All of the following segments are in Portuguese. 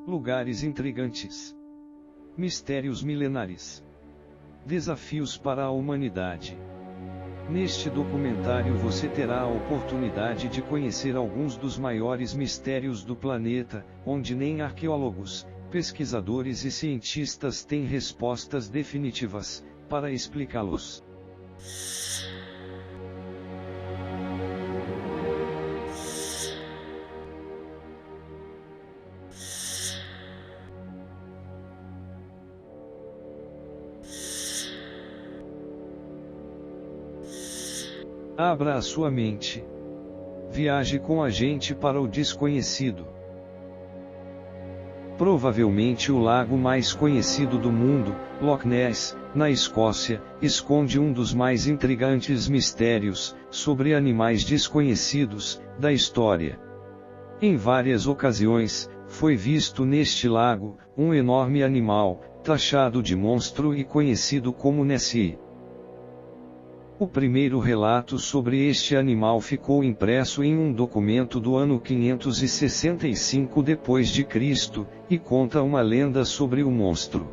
Lugares intrigantes. Mistérios milenares. Desafios para a humanidade. Neste documentário você terá a oportunidade de conhecer alguns dos maiores mistérios do planeta, onde nem arqueólogos, pesquisadores e cientistas têm respostas definitivas para explicá-los. Abra a sua mente. Viaje com a gente para o desconhecido. Provavelmente o lago mais conhecido do mundo, Loch Ness, na Escócia, esconde um dos mais intrigantes mistérios sobre animais desconhecidos da história. Em várias ocasiões, foi visto neste lago um enorme animal, taxado de monstro e conhecido como Nessie. O primeiro relato sobre este animal ficou impresso em um documento do ano 565 d.C., e conta uma lenda sobre o monstro.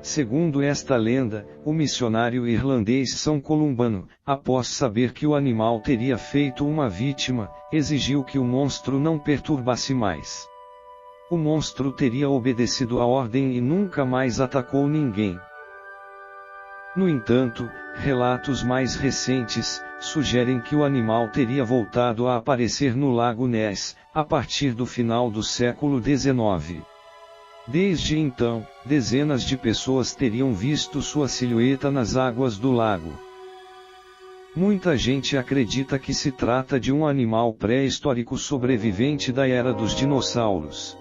Segundo esta lenda, o missionário irlandês São Columbano, após saber que o animal teria feito uma vítima, exigiu que o monstro não perturbasse mais. O monstro teria obedecido à ordem e nunca mais atacou ninguém. No entanto, relatos mais recentes sugerem que o animal teria voltado a aparecer no Lago Ness, a partir do final do século XIX. Desde então, dezenas de pessoas teriam visto sua silhueta nas águas do lago. Muita gente acredita que se trata de um animal pré-histórico sobrevivente da era dos dinossauros.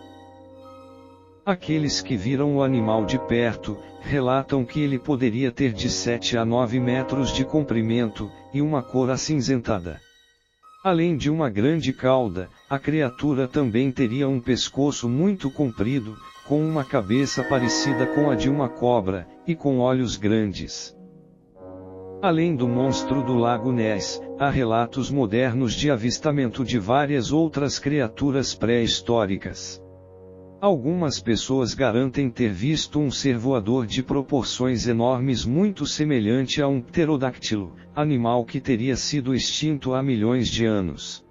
Aqueles que viram o animal de perto, relatam que ele poderia ter de 7 a 9 metros de comprimento, e uma cor acinzentada. Além de uma grande cauda, a criatura também teria um pescoço muito comprido, com uma cabeça parecida com a de uma cobra, e com olhos grandes. Além do monstro do Lago Ness, há relatos modernos de avistamento de várias outras criaturas pré-históricas. Algumas pessoas garantem ter visto um ser voador de proporções enormes muito semelhante a um pterodáctilo, animal que teria sido extinto há milhões de anos.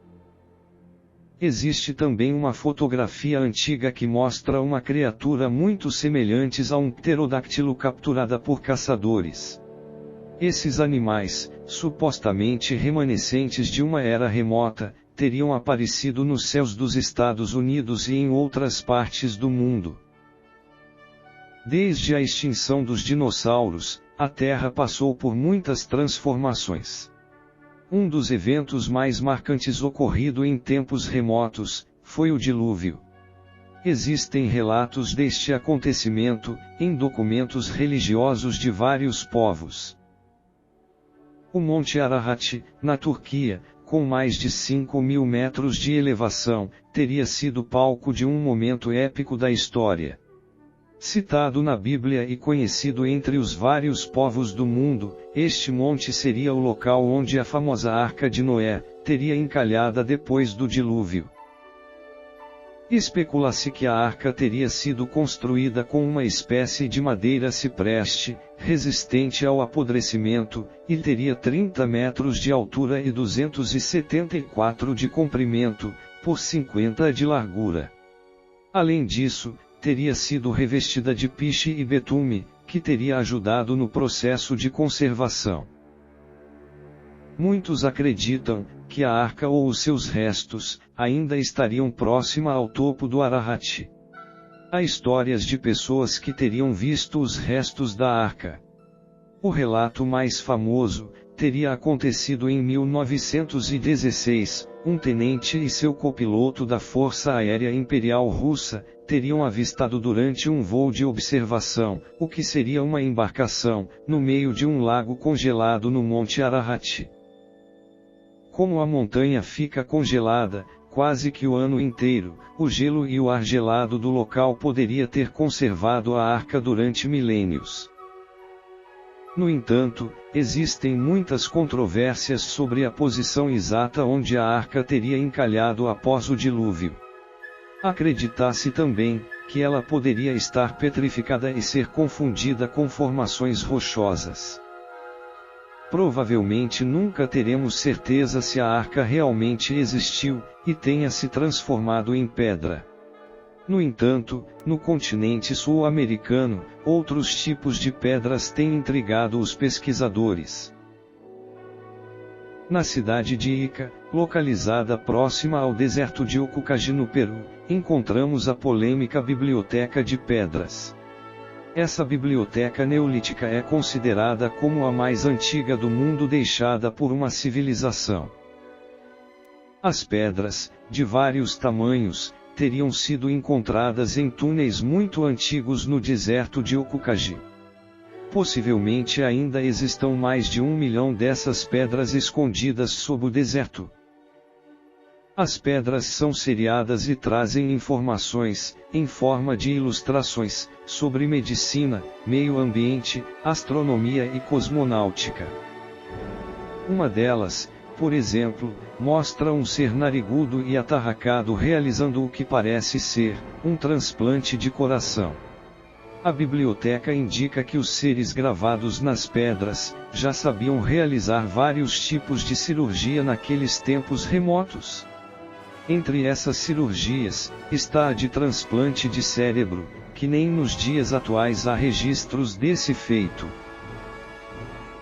Existe também uma fotografia antiga que mostra uma criatura muito semelhante a um pterodáctilo capturada por caçadores. Esses animais, supostamente remanescentes de uma era remota, teriam aparecido nos céus dos Estados Unidos e em outras partes do mundo. Desde a extinção dos dinossauros, a Terra passou por muitas transformações. Um dos eventos mais marcantes ocorrido em tempos remotos foi o dilúvio. Existem relatos deste acontecimento em documentos religiosos de vários povos. O Monte Ararat, na Turquia, com mais de 5.000 metros de elevação, teria sido palco de um momento épico da história. Citado na Bíblia e conhecido entre os vários povos do mundo, este monte seria o local onde a famosa Arca de Noé teria encalhada depois do dilúvio. Especula-se que a arca teria sido construída com uma espécie de madeira cipreste, resistente ao apodrecimento, e teria 30 metros de altura e 274 de comprimento, por 50 de largura. Além disso, teria sido revestida de piche e betume, que teria ajudado no processo de conservação. Muitos acreditam que a arca ou os seus restos ainda estariam próxima ao topo do Ararat. Há histórias de pessoas que teriam visto os restos da arca. O relato mais famoso teria acontecido em 1916, um tenente e seu copiloto da Força Aérea Imperial Russa teriam avistado durante um voo de observação, o que seria uma embarcação, no meio de um lago congelado no Monte Ararat. Como a montanha fica congelada, quase que o ano inteiro, o gelo e o ar gelado do local poderia ter conservado a arca durante milênios. No entanto, existem muitas controvérsias sobre a posição exata onde a arca teria encalhado após o dilúvio. Acredita-se também que ela poderia estar petrificada e ser confundida com formações rochosas. Provavelmente nunca teremos certeza se a arca realmente existiu, e tenha se transformado em pedra. No entanto, no continente sul-americano, outros tipos de pedras têm intrigado os pesquisadores. Na cidade de Ica, localizada próxima ao deserto de Ocukagi no Peru, encontramos a polêmica Biblioteca de Pedras. Essa biblioteca neolítica é considerada como a mais antiga do mundo deixada por uma civilização. As pedras, de vários tamanhos, teriam sido encontradas em túneis muito antigos no deserto de Ocukagi. Possivelmente ainda existam mais de 1 milhão dessas pedras escondidas sob o deserto. As pedras são seriadas e trazem informações, em forma de ilustrações, sobre medicina, meio ambiente, astronomia e cosmonáutica. Uma delas, por exemplo, mostra um ser narigudo e atarracado realizando o que parece ser um transplante de coração. A biblioteca indica que os seres gravados nas pedras já sabiam realizar vários tipos de cirurgia naqueles tempos remotos. Entre essas cirurgias, está a de transplante de cérebro, que nem nos dias atuais há registros desse feito.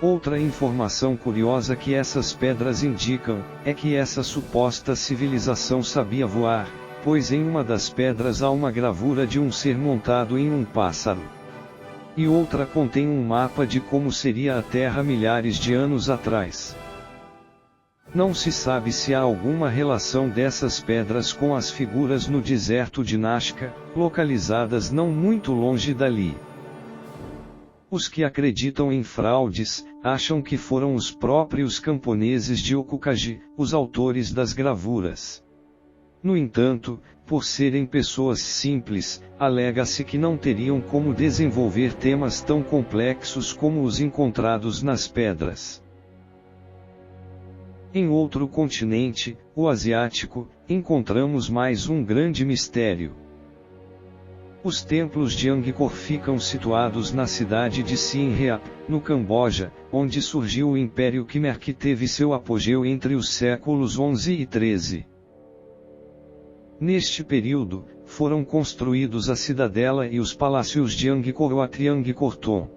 Outra informação curiosa que essas pedras indicam, é que essa suposta civilização sabia voar, pois em uma das pedras há uma gravura de um ser montado em um pássaro. E outra contém um mapa de como seria a Terra milhares de anos atrás. Não se sabe se há alguma relação dessas pedras com as figuras no deserto de Nazca, localizadas não muito longe dali. Os que acreditam em fraudes, acham que foram os próprios camponeses de Ocukagi, os autores das gravuras. No entanto, por serem pessoas simples, alega-se que não teriam como desenvolver temas tão complexos como os encontrados nas pedras. Em outro continente, o asiático, encontramos mais um grande mistério. Os templos de Angkor ficam situados na cidade de Siem Reap, no Camboja, onde surgiu o Império Khmer que teve seu apogeu entre os séculos XI e XIII. Neste período, foram construídos a cidadela e os palácios de Angkor Wat e Angkor Thom.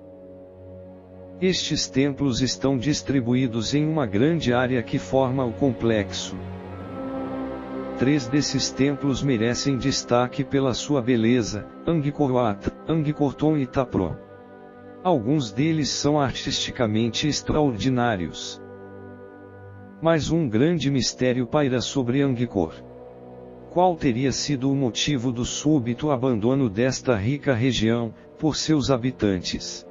Estes templos estão distribuídos em uma grande área que forma o complexo. 3 desses templos merecem destaque pela sua beleza: Angkor Wat, Angkor Thom e Thaprom. Alguns deles são artisticamente extraordinários. Mas um grande mistério paira sobre Angkor. Qual teria sido o motivo do súbito abandono desta rica região, por seus habitantes?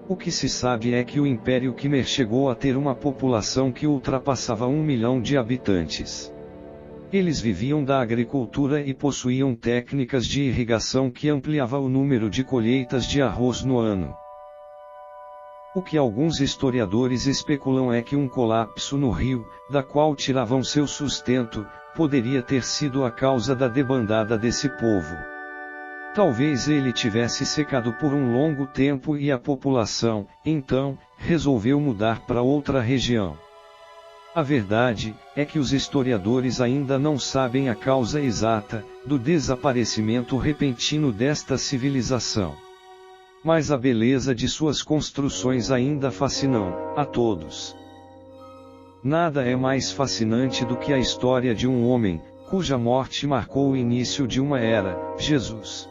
O que se sabe é que o Império Khmer chegou a ter uma população que ultrapassava 1 milhão de habitantes. Eles viviam da agricultura e possuíam técnicas de irrigação que ampliava o número de colheitas de arroz no ano. O que alguns historiadores especulam é que um colapso no rio, da qual tiravam seu sustento, poderia ter sido a causa da debandada desse povo. Talvez ele tivesse secado por um longo tempo e a população, então, resolveu mudar para outra região. A verdade é que os historiadores ainda não sabem a causa exata do desaparecimento repentino desta civilização. Mas a beleza de suas construções ainda fascinam a todos. Nada é mais fascinante do que a história de um homem, cuja morte marcou o início de uma era, Jesus.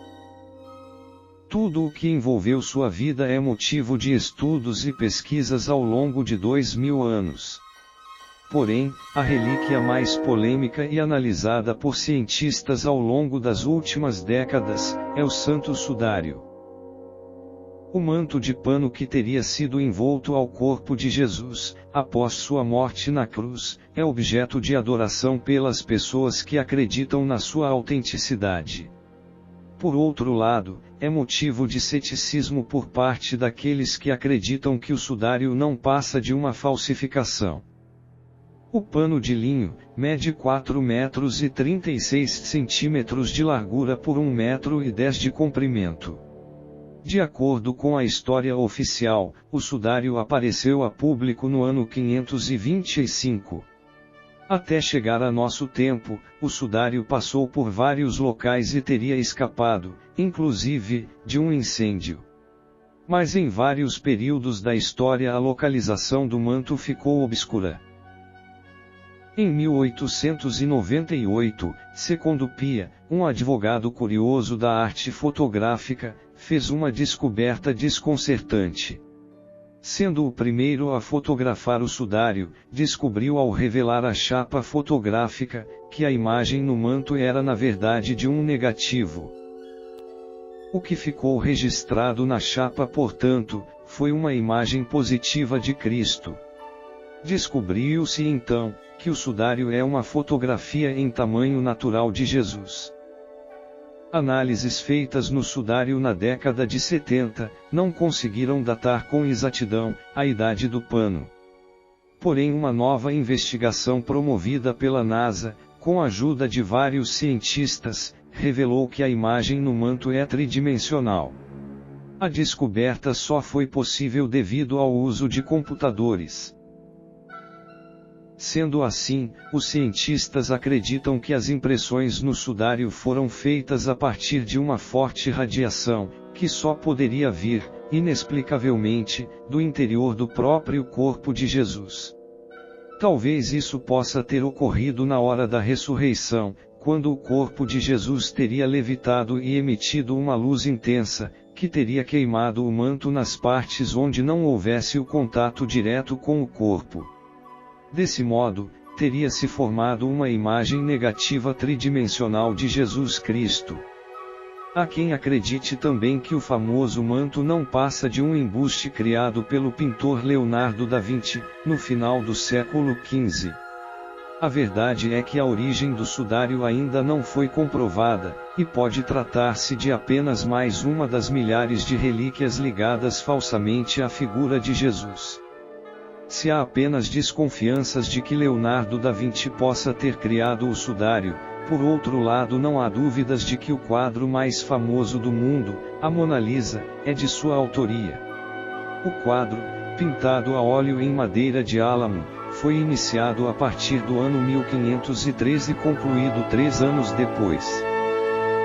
Tudo o que envolveu sua vida é motivo de estudos e pesquisas ao longo de 2000 anos. Porém, a relíquia mais polêmica e analisada por cientistas ao longo das últimas décadas, é o Santo Sudário. O manto de pano que teria sido envolto ao corpo de Jesus, após sua morte na cruz, é objeto de adoração pelas pessoas que acreditam na sua autenticidade. Por outro lado, é motivo de ceticismo por parte daqueles que acreditam que o sudário não passa de uma falsificação. O pano de linho mede 4 metros e 36 centímetros de largura por 1 metro e 10 de comprimento. De acordo com a história oficial, o sudário apareceu a público no ano 525. Até chegar a nosso tempo, o sudário passou por vários locais e teria escapado, inclusive, de um incêndio. Mas em vários períodos da história a localização do manto ficou obscura. Em 1898, Secondo Pia, um advogado curioso da arte fotográfica, fez uma descoberta desconcertante. Sendo o primeiro a fotografar o sudário, descobriu ao revelar a chapa fotográfica, que a imagem no manto era na verdade de um negativo. O que ficou registrado na chapa, portanto, foi uma imagem positiva de Cristo. Descobriu-se então, que o sudário é uma fotografia em tamanho natural de Jesus. Análises feitas no sudário na década de 70, não conseguiram datar com exatidão a idade do pano. Porém, uma nova investigação promovida pela NASA, com a ajuda de vários cientistas, revelou que a imagem no manto é tridimensional. A descoberta só foi possível devido ao uso de computadores. Sendo assim, os cientistas acreditam que as impressões no sudário foram feitas a partir de uma forte radiação, que só poderia vir, inexplicavelmente, do interior do próprio corpo de Jesus. Talvez isso possa ter ocorrido na hora da ressurreição, quando o corpo de Jesus teria levitado e emitido uma luz intensa, que teria queimado o manto nas partes onde não houvesse o contato direto com o corpo. Desse modo, teria se formado uma imagem negativa tridimensional de Jesus Cristo. Há quem acredite também que o famoso manto não passa de um embuste criado pelo pintor Leonardo da Vinci, no final do século XV. A verdade é que a origem do sudário ainda não foi comprovada, e pode tratar-se de apenas mais uma das milhares de relíquias ligadas falsamente à figura de Jesus. Se há apenas desconfianças de que Leonardo da Vinci possa ter criado o sudário, por outro lado não há dúvidas de que o quadro mais famoso do mundo, a Mona Lisa, é de sua autoria. O quadro, pintado a óleo em madeira de álamo, foi iniciado a partir do ano 1513 e concluído 3 anos depois.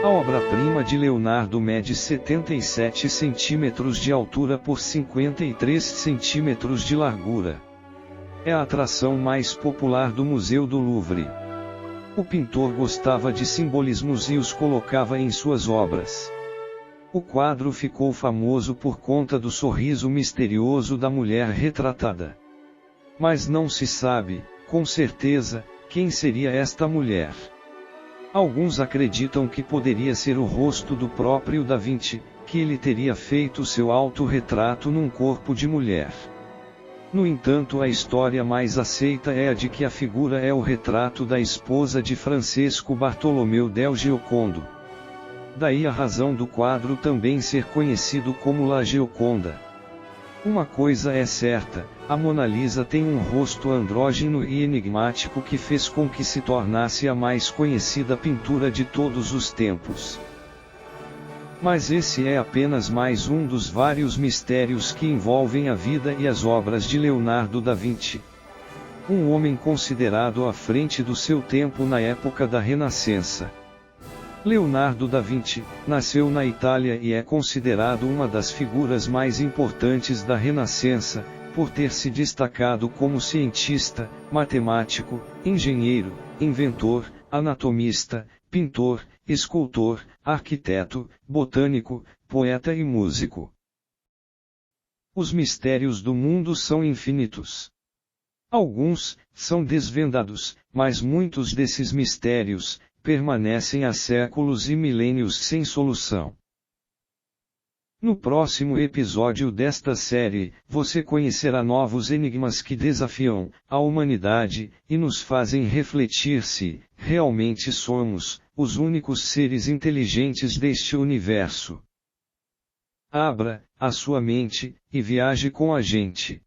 A obra-prima de Leonardo mede 77 centímetros de altura por 53 centímetros de largura. É a atração mais popular do Museu do Louvre. O pintor gostava de simbolismos e os colocava em suas obras. O quadro ficou famoso por conta do sorriso misterioso da mulher retratada. Mas não se sabe, com certeza, quem seria esta mulher. Alguns acreditam que poderia ser o rosto do próprio Da Vinci, que ele teria feito seu autorretrato num corpo de mulher. No entanto, a história mais aceita é a de que a figura é o retrato da esposa de Francesco Bartolomeu del Giocondo. Daí a razão do quadro também ser conhecido como La Gioconda. Uma coisa é certa, a Mona Lisa tem um rosto andrógino e enigmático que fez com que se tornasse a mais conhecida pintura de todos os tempos. Mas esse é apenas mais um dos vários mistérios que envolvem a vida e as obras de Leonardo da Vinci. Um homem considerado à frente do seu tempo na época da Renascença. Leonardo da Vinci nasceu na Itália e é considerado uma das figuras mais importantes da Renascença, por ter se destacado como cientista, matemático, engenheiro, inventor, anatomista, pintor, escultor, arquiteto, botânico, poeta e músico. Os mistérios do mundo são infinitos. Alguns são desvendados, mas muitos desses mistérios permanecem há séculos e milênios sem solução. No próximo episódio desta série, você conhecerá novos enigmas que desafiam a humanidade e nos fazem refletir se realmente somos os únicos seres inteligentes deste universo. Abra a sua mente e viaje com a gente.